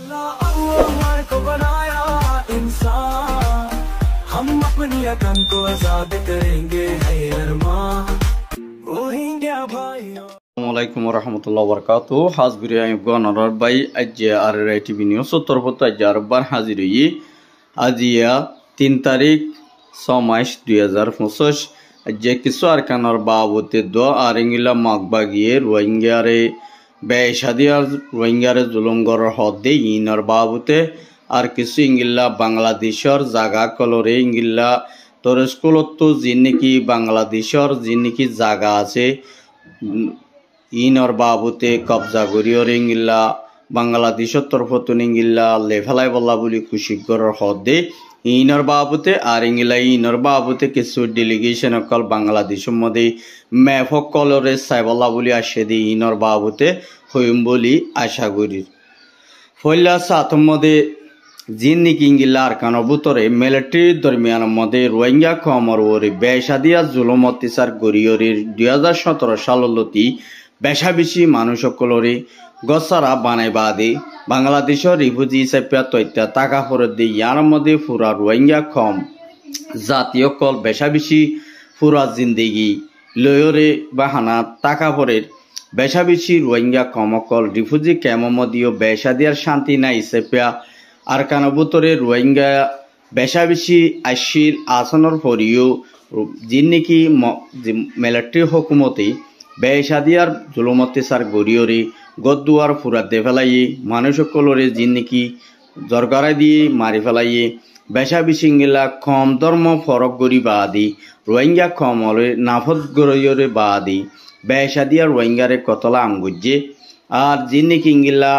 अल्लाह को बनाया इंसान, हम अपनी अकल को आजाद करेंगे है अरमान, रोहिंग्या भाइयों। আসসালামু রহমতুল্লাহ বরকাতু হাজবিরি আইবগন অনার বাই আজ্জে আর টিভি নিউজ উত্তরপত্র আজ্জে আরবার হাজির হই আজিয়া 3 তারিখ 6 মাস 2025 আজ্জে কিছু আরকানর বাবতে দো আর ইংলা মাগবাগিয়ে রোহিঙ্গারে বেশাদিয়ার রোহিঙ্গারে জুলুমগর হদে ইনর বাবতে আর কিছু ইংলা বাংলাদেশের জায়গা কলরে ইংলা তোর স্কুলত যিনি বাংলাদেশের যিনি জায়গা আছে ইনর বাবুতে কবজা করিয়র ইংলা বাংলাদেশের তরফত ইংলা লেফেলাই বল্লা বলি খুশিগর হদে ইনর বাবুতে আর ইনর বাবুতে কিছু ডেলিগেশন অকল বাংলাদেশের মধ্যে ম্যাফক কলরে সাইবল্লা বলি আসে দি ইনর বাবুতে হইম বলি আশা করি ফইলা সাতম মধ্যে যিনি ইংলা আরকান বুতরে মিলিটারি দরমিয়ান মধ্যে রোহিঙ্গা কমর ওরে বেশাদিয়া জুলুম অত্যাচার গরিয়রির 2017 সাললতি বেশা বেশি মানুষ সকলরে গছারা বানাই বাদে বাংলাদেশের রিফিউজি হিসাবে তথ্য টাকা ফেরত দিয়ে ইয়ার মধ্যে পুরা রোহিঙ্গা কম জাতীয় কল বেশা বেশি পুরা জিন্দেগি লয়রে বাহানা টাকা ফেরের বেশা বেশি রোহিঙ্গা কম কল রিফিউজি ক্যামমদিও বেশা দিয়ার শান্তি নাই হিসাবে আর কানবুতরে রোহিঙ্গা বেশা বেশি আশির আসনের পরিও যিনি মিলিটারি হুকুমতে বেশাদিয়ার জুলুম অত্যাচার গড়িয়রে গদুয়ার ফুরাত দে ফেলাইয়ে মানুষ সকলরে যিনি জরগারাই দিয়ে মারি ফেলাইয়ে বেশা বেশি গেলা কম ধর্ম ফরক গড়ি বাদি রোহিঙ্গা কম হলে নাফত গড়িয়রে বাদি বেশাদিয়ার রোহিঙ্গারে কতলা আমগুজে আর যিনি ইংলা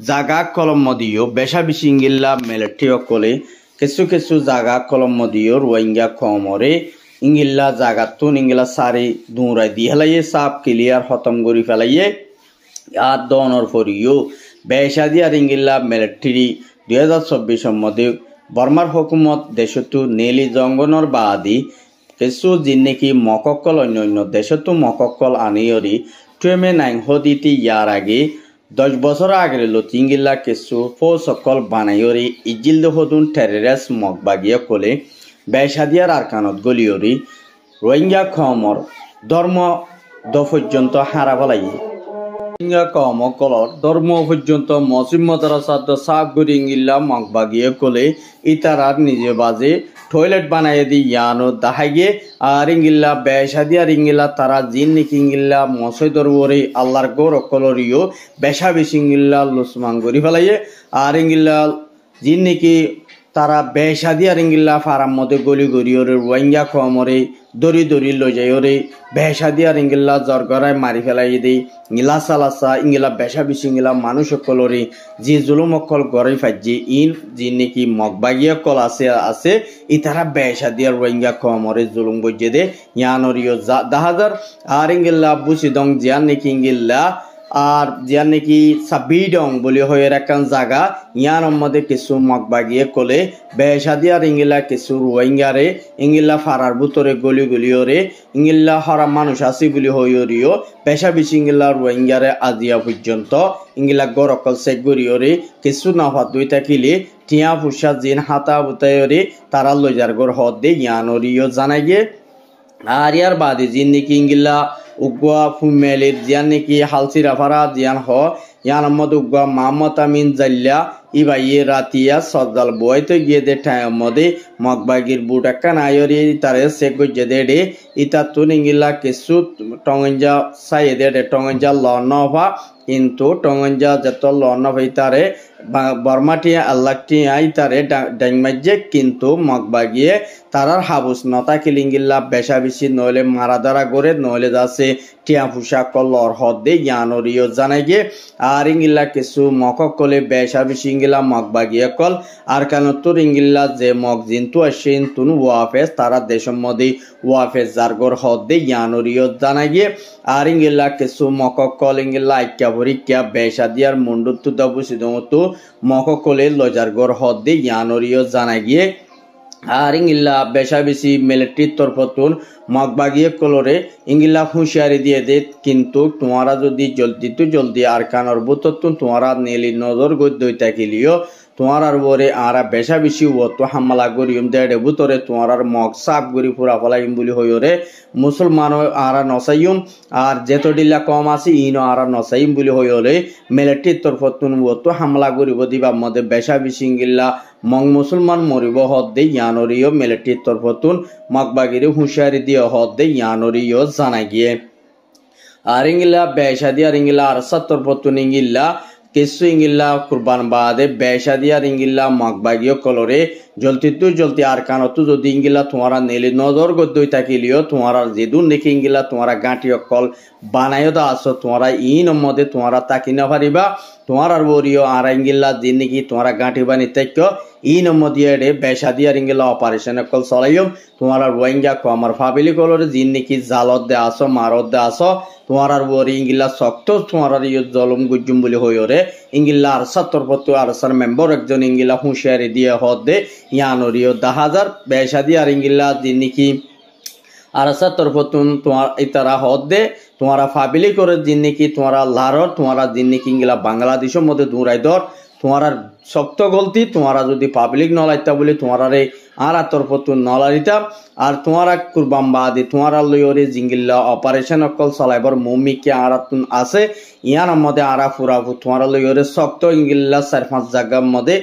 জাগা কলম মদিও বেশা বেশি ইংলা মিলিটারি অকলে কিছু কিছু জাগা কলম মদিও রোহিঙ্গা কমরে ইংলা জাগাত ইংলা সারি দৌড়াই দিয়ে ফেলাইয়ে সাপ ক্লিয়ার খতম করে ফেলাইয়ে আর দনর ফরিও বেশা দিয়ার ইংলা মিলিটারি 2024 মধ্যে বর্মার হুকুমত দেশতো নেলি জঙ্গনের বাদি কিছু যিনি মকক্কল অন্য দেশতো মকক্কল আনিয়রি ট্রেমে নাইং হদিতি ইয়ার আগে 10 বছর আগে লতিঙ্গিল্লা কিছু ফৌসকল বানাইয়রি ইজিল হদুন টেররিস্ট মগবাগিয়া কলে বেশাদিয়ার আরকানত গলিয়রি রোহিঙ্গা কমর ধর্ম পর্যন্ত হারা ফেলাই রোহিঙ্গা কম কলর ধর্ম পর্যন্ত মসজিদ মাদ্রাসাত সাফ গরি ইংলা মগবাগিয়া কলে ইতারার নিজে বাজে টয়লেট বানাই দি ইয়ানো দাহাইয়ে আর ইংলা বেশাদিয়ার ইংলা তারা জিন নিকি ইংলা মসজিদর ওরে আল্লাহর গোর কলরিও বেশা বেশি ইংলা লুসমান গরি ফেলাইয়ে আর ইংলা জিন নিকি তারা বেশাদিয়ার ইংলা ফারাম মধ্যে গলি গড়িয়রে রোহিঙ্গা কমরে দড়ি দড়ি লই যাইরে বেশাদিয়ার ইংলা জরগরায় মারি ফেলাই দেই ইংলা সালাসা ইংলা বেশা বেশি ইংলা মানুষ সকলরে যে জুলুম অকল গড়াই ফাইজি ইন যে নাকি মগবাগিয়া কল আছে ইতারা বেশাদিয়ার রোহিঙ্গা কমরে জুলুম গজে দে ইয়ানরিও দাহাজার আর ইংলা বুসিদং জিয়ান নাকি ইংলা আর জিয়ান নাকি সাবিডং বলি হয়ে রাখান জায়গা ইয়ার মধ্যে কিছু মগবাগিয়ে কলে বেশাদিয়ার ইংলা কিছু রোহিঙ্গারে ইংলা ফারার ভিতরে গলি গলিওরে ইংলা হরা মানুষ আছে বলি হইরিও পেশা বেশি ইংলা রোহিঙ্গারে আজিয়া পর্যন্ত ইংলা গরকল চেক গরিওরে কিছু নাফাত দুই থাকিলে টিয়া ফুসা জিন হাতা বুতায়রে তারা লইজার গর হদ দে ইয়ানরিও জানাই গে আর ইয়ার বাদে জিন নাকি ইংলা উগুয়া ফুমেলের জিয়ান নাকি হালসিরা ফারা জিয়ান হ ইয়ান মদ উগুয়া মোহাম্মদ আমিন জাল্লা ইবাইয়ে রাতিয়া সজ্জাল বইতে গিয়ে দে টাইম মধ্যে মগবাগির বুটাক্কা নায়রি তারে সে গজে দে ইতা তুন ইংলা কিছু টঙ্গঞ্জা সাইয়ে দে টঙ্গঞ্জা লনভা কিন্তু টঙ্গঞ্জা যত লনভ তারে বর্মাটিয়া আল্লাহটি আই তারে ডাইমাজে কিন্তু মগবাগিয়ে তারার হাবুস নতা কিলিঙ্গিল্লা বেশা বেশি নইলে মারা ধরা করে নইলে যাচ্ছে টিয়া ফুসা কলর হদে জ্ঞানরিও জানাই গে আর ইংলা কিছু মকক কলে বেশা বেশি ইংলা মগবাগিয়ে কল আর কেন তোর ইংলা যে মগ জিন্তু আসে তুন ওয়াফেস তারা দেশের মধ্যে ওয়াফেস জারগর হদে জ্ঞানরিও জানাই গে আর ইংলা কিছু মকক কল ইংলা আইক্যা ভরিক্যা বেশা দিয়ার মুন্ডুত্তু দাবুসিদমতো মকক কলে লজারগর হদে জ্ঞানরিও জানাই গিয়ে আর ইংলা বেশা বেশি মিলিটারির তরফতুন মগবাগিয়ে কলরে ইংলা হুঁশিয়ারি দিয়ে দে কিন্তু তোমারা যদি জলদি আর কানর বুততুন তোমারা নেলি নজর গদ্যই থাকিলিও তোমার বরে আরা বেশা বেশি তো হামলা করিম দেড়ে বুতরে তোমার মগ সাপ গরি পুরা ফলাইম বলি হইরে মুসলমান আরা নসাইম আর যেত ডিল্লা কম আছে ইনো আরা নসাইম বলি হইরে মিলিটারির তরফতুন তো হামলা করিব দিবা মধ্যে বেশা বেশি ইংলা মং মুসলমান মরিব হদ দে ইয়ানরিও মিলিটারির তরফতুন মগবাগিরে হুঁশিয়ারি দিয়ে হদ দে ইয়ানরিও জানা গিয়ে আর ইংলা বেশা দিয়ে আর ইংলা আর তরফতুন ইংলা কিছু ইংলা কুরবান বাদে বেশা দিয়ে আর ইংলা মগবাগিও কলরে জলদি আর কানতো যদি ইংলা তোমারা নেলি নজর গদ্যই থাকিলিও তোমারা যেদুন দেখি ইংলা তোমারা গাঁটি অকল বানাইও দা আসো তোমারা ইন মধ্যে তোমারা তাকি না পারিবা তোমার আর বরিও আর ইংলা দিন নাকি তোমারা গাঁটি বানি তাইক ইন মধ্যে বেশা দিয়ে আর ইংলা অপারেশন অকল চলাইম তোমার আর রোহিঙ্গা কমার ফাবিলি কলরে দিন নাকি জালত দে আসো মারত দে আসো তোমার আর বরি ইংলা শক্ত তোমার আর ইয়ে জলম গুজুম বলে হইরে ইংলা আর তরফতু আর মেম্বার একজন ইংলা হুঁশিয়ারি দিয়ে হদ দে ইয়ানরিও 10,000 বেশা দিয়ে আর ইংলা দিন নাকি আর তরফতুন তোমার ইতারা হদ দে তোমারা ফাবিলি করে দিন নাকি তোমারা লারর তোমারা দিন নাকি ইংলা বাংলাদেশের মধ্যে দূরাই ধর তোমার শক্ত গলতি তোমারা যদি পাবলিক নলাইতা বলে তোমার আর তরফতুন নলারিতা আর তোমারা কুরবান বাদে তোমারা লইরে জিঙ্গিল্লা অপারেশন অকল চলাইবার মুমিকে আরাতুন আছে ইয়ার মধ্যে আরা ফুরাফু তোমারা লইরে শক্ত ইংগিল্লা 4-5 জায়গার মধ্যে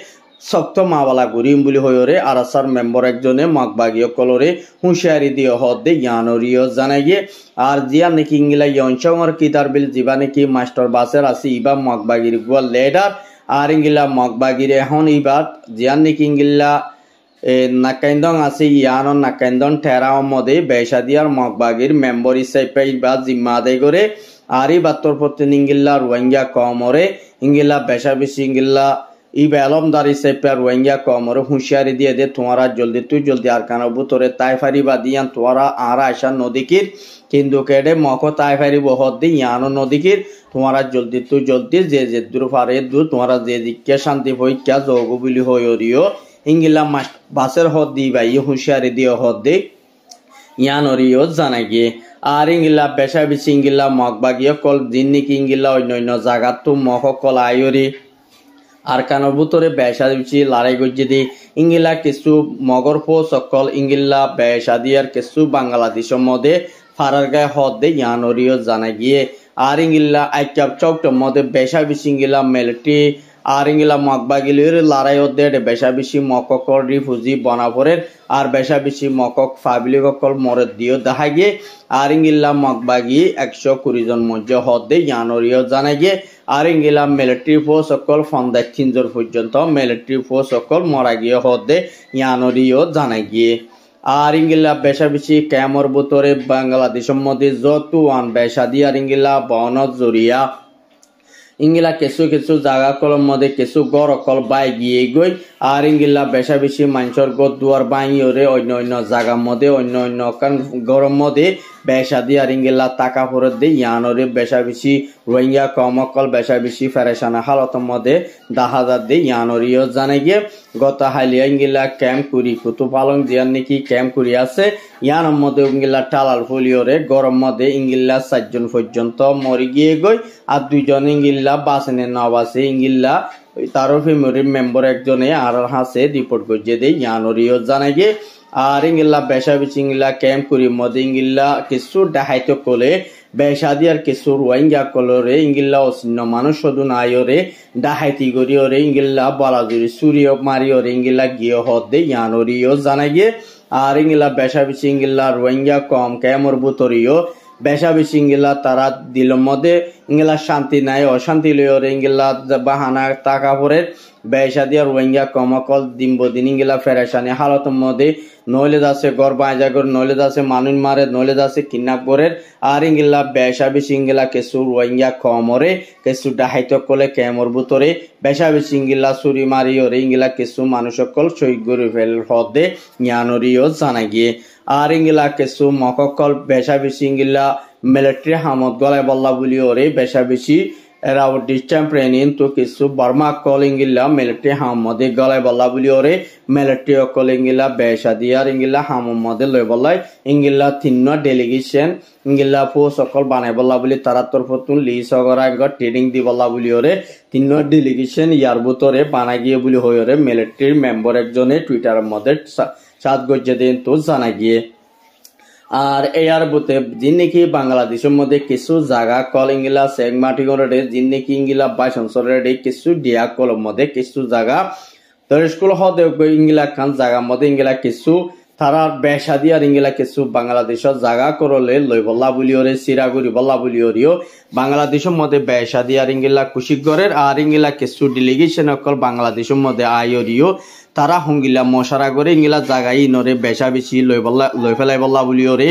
শক্ত মাওয়ালা গরিম বলি হইরে আরাসার মেম্বার একজনে মগবাগিও কলরে হুঁশিয়ারি দিয়ে হদ দে ইয়ানরিও জানাই গিয়ে আর জিয়া নাকি ইংলা ইয়নচংর কিতার বিল জিবা নাকি মাস্টার বাসের আছে ইবা মগবাগির গোয়াল লেডার আর ইংলা মগবাগির এখন ইবার জিয়ান নাকি ইংলা নাকাইন্দং আছে ইয়ান নাকাইন্দং ঠেরাও মধ্যে বেশা দিয়ার মগবাগির মেম্বার হিসাবে বা জিম্মা আদায় করে আর এই বাত্তর প্রতি ইংলা রোহিঙ্গা কমরে ইংলা বেশা বেশি ইংলা ইবা আলমদার হিসাবে রোহিঙ্গা কমরে হুঁশিয়ারি দিয়ে দে তোমারা জলদি আর কানো বুতরে তাই ফারিবা দিয়ান তোমারা আর আশা নদীকির কিন্তু কেডে মক তাই ফারিব হদ দি ইয়ানো নদীকির তোমারা জলদি যে দূর পারে দূর তোমারা যে দিকে শান্তি হইকা যোগ বলি হইরিও ইংলা বাসের হদ দি ভাই হুঁশিয়ারি দিয়ে হদ দে ইয়ানরিও জানা গিয়ে আর ইংলা বেশা বেশি ইংলা মগবাগিও কল দিন নাকি ইংলা অন্য জায়গাত তো মক কল আয়রি আর কানোর ভিতরে বেশা দিচ্ছি লড়াই করছি দি ইংলা কিছু মগর ফো সকল ইংলা বেশা দিয়ার কিছু বাংলাদেশের মধ্যে ফারার গায়ে হদ দে ইয়ানরিও জানা গিয়ে আর ইংলা আইকাপ চৌকটার মধ্যে বেশা বেশি ইংলা মিলিটারি আর ইংলা মগবাগিলির লড়াই দে বেশা বেশি মককল রিফুজি বনাফরের আর বেশা বেশি মকক ফাবিলি কল মরে দিও দেখা গিয়ে আর ইংলা মগবাগি 120 জন মধ্যে হদ দে ইয়ানরিও জানা গিয়ে আর ইংলা মিলিটারি ফোর্স সকল ফন্দায় 3 জন পর্যন্ত মিলিটারি ফোর্স সকল মরা গিয়ে হদ দে ইয়ানরিও জানা গিয়ে আর ইংলা বেশা বেশি ক্যামর ভিতরে বাংলাদেশের মধ্যে যত ওয়ান বেশা দিয়ে আর ইংলা বনত জরিয়া ইংলা কিছু জায়গা কলম মধ্যে কিছু গড় অকল বাই গিয়ে গই আর ইংলা বেশা বেশি মানুষের গড় দুয়ার বাইরে অন্য জায়গার মধ্যে অন্য গরম মধ্যে বেশা দিয়ে আর ইংলা টাকা ফেরত দিয়ে ইয়ানরে বেশা বেশি রোহিঙ্গা কম অকল বেশা বেশি ফেরেশানা হালতের মধ্যে 10,000 দিয়ে ইয়ানরিও জানে গিয়ে গত হাইলিয়া ইংলা ক্যাম্প করি কুতু পালং জিয়ার নাকি ক্যাম্প করি আছে ইয়ানোর মধ্যে ইংলা টালাল ফুলিওরে গরম মধ্যে ইংলা 4 জন পর্যন্ত মরি গিয়ে গই আর 2 জন ইংলা বাসনে নবাসে ইংলা তারও ফ্যামিলির মেম্বার একজনে আর হাসে রিপোর্ট করছে দে ইয়ানরিও জানে গিয়ে আর ইংলা বেশা বেশি ইংলা ক্যাম্প করি মধ্যে ইংলা কিছু ডাহাইতে কলে বেশা দিয়ার কিছু রোহিঙ্গা কলরে ইংলা অচিহ্ন মানুষ শুধু নাইরে ডাহাইতি করিওরে ইংলা বলাজুরি সুরিয় মারিওরে ইংলা গিয়ে হদ দে ইয়ানরিও জানা গিয়ে আর ইংলা বেশা বেশি ইংলা রোহিঙ্গা কম ক্যামর বুতরিও বেশা বেশি ইংলা তারা দিল মধ্যে ইংলা শান্তি নাই অশান্তি লইরে ইংলা বাহানা টাকা পরে বেশা দিয়া রোহিঙ্গা কমকল দিন ইংলা ফেরেশানি হালতের মধ্যে নইলে দাসে গর বাজাগর নইলে দাসে মানুষ মারে নইলে দাসে কিডন্যাপ করে আর ইংলা বেশা বেশি ইংলা কিছু রোহিঙ্গা কমরে কিছু ডাহাইত কলে ক্যামর ভিতরে বেশা বেশি ইংলা চুরি মারিওরে ইংলা কিছু মানুষ সকল শহীদ করে ফেল হদে ইয়ানরিও জানা গিয়ে আর ইংলা কিছু মককল বেশা বেশি ইংলা মিলিটারি হামত গলায় বল্লা বলি ওরে বেশা বেশি around this time training to kisu Burma calling illa military hamade galay balla buli ore military calling illa beshadiyar ingilla hamade loy ballai ingilla tinno delegation ingilla force okol banay balla buli tarar torfotun li sagara got training di balla buli ore tinno delegation yar butore banay giye buli hoy ore military member ekjone Twitter mode সাত গজ্জে দিন তো জানা গিয়ে আর air বুতে জিন্নেকি বাংলাদেশের মধ্যে কিছু জায়গা call ইংলা সেগমাটি করে জিন্নেকি ইংলা 22 অঞ্চলের কিছু ডিয়া কলম মধ্যে কিছু জায়গা তোর স্কুল হতে ইংলা খান জায়গা মধ্যে ইংলা কিছু তারা বেশাদি আর ইংলা কিছু বাংলাদেশের জায়গা করলে লই বল্লা বলিওরে সিরাগুড়ি বল্লা বলিওরিও বাংলাদেশের মধ্যে বেশাদি আর ইংলা কুশিকগড়ের আর ইংলা কিছু ডেলিগেশন অকল বাংলাদেশের মধ্যে আইরিও তারা হঙ্গিলা মশারা করে ইংলা জায়গায় ইনরে বেশা বেশি লই ফেলাই বল্লা বলিওরে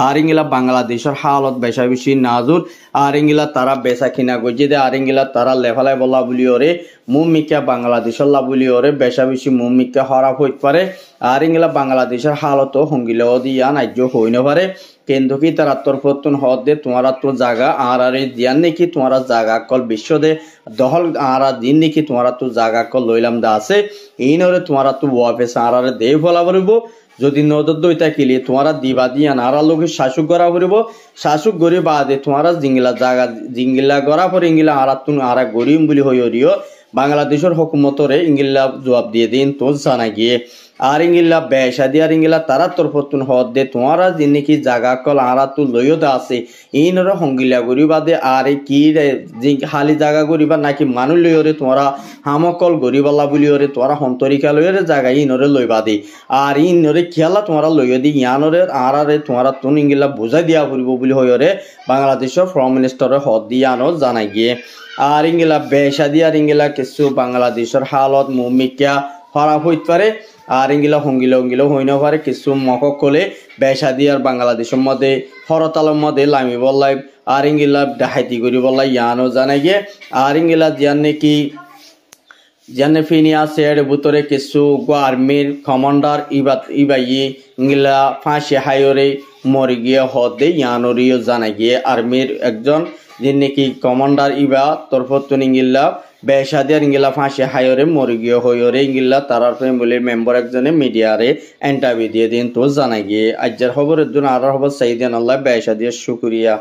আর ইংলা বাংলাদেশের হালত বেশা বেশি নাজুর আর ইংলা তারা বেচা কিনা গজে দে আর ইংলা তারা লেফালাই বল্লা বলিওরে মুমিকা বাংলাদেশের লা বলিওরে বেশা বেশি মুমিকা খারাপ হইতে পারে আর ইংলা বাংলাদেশের হালত হঙ্গিলাও দিয়া নাজ্য হই না পারে কিন্তু কি তারা তরফতুন হদ দে তোমারা তো জায়গা আর দিয়ান নাকি তোমারা জায়গা কল বিশ্ব দে দহল আর দিন নাকি তোমারা তো জায়গা কল লইলাম দা আছে এই নরে তোমারা তো ওয়াফেস আর দে ফলা বলব যদি নদর দইতা কিলি তোমারা দিবা দিয়া নারা লোকে শাসক করা বলব শাসক গরি বাদে তোমারা জিঙ্গিলা জায়গা জিঙ্গিলা গড়া পরে ইঙ্গিলা আর তুন আর গরিম বলি হইরিও বাংলাদেশের হুকুমতরে ইঙ্গিলা জবাব দিয়ে দিন তো জানা গিয়ে আর ইঙ্গিলা বেশাদি আর ইঙ্গিলা তারা তরফতুন হদ দে তোমারা জিনিকি জায়গা কল আরা তু লইয়তা আছে ইনর হঙ্গিলা গরিবাদে আর কি হালি জায়গা গরিবা নাকি মানুষ লইরে তোমরা হামকল গরিবাল্লা বলিওরে তোমরা হন্তরিকা লইরে জায়গা ইনরে লইবাদে আর ইনরে খেলা তোমরা লইয় দি ইয়ানরে আরারে তোমরা তুন ইঙ্গিলা বুঝাই দিয়া ফুরিব বলি হইরে বাংলাদেশের ফরেন মিনিস্টারে হদ দিয়ানো জানাই গিয়ে আর ইঙ্গিলা বেশাদি আর ইঙ্গিলা কিছু বাংলাদেশের হালত মুমিকা খারাপ হইতে পারে আর ইঙ্গিলা হঙ্গিলা হই না পারে কিছু মকক কলে বেশাদি আর বাংলাদেশের মধ্যে হরতালের মধ্যে লামি বললাই আর ইঙ্গিলা ডাহাইতি করি বললাই ইয়ানো জানাই গিয়ে আর ইঙ্গিলা জিয়ান নাকি জানে ফিনিয়া সের ভিতরে কিছু আর্মির কমান্ডার ইবাই ইঙ্গিলা ফাঁসি হাইরে মরে গিয়ে হদে ইয়ানোরিও জানাই গিয়ে আর্মির একজন যে নাকি কমান্ডার ইবা তরফতুন ইঙ্গিলা বেশাদি আর ইঙ্গিলা ফাঁসি হাইরে মরে গিয়ে হইরে ইঙ্গিলা তারার ফ্যামিলির মেম্বার একজনে মিডিয়ারে ইন্টারভিউ দিয়ে দিন তো জানাই গিয়ে আজকের খবরের জন্য আর খবর চাই দেন আল্লাহ বেশাদি শুকরিয়া।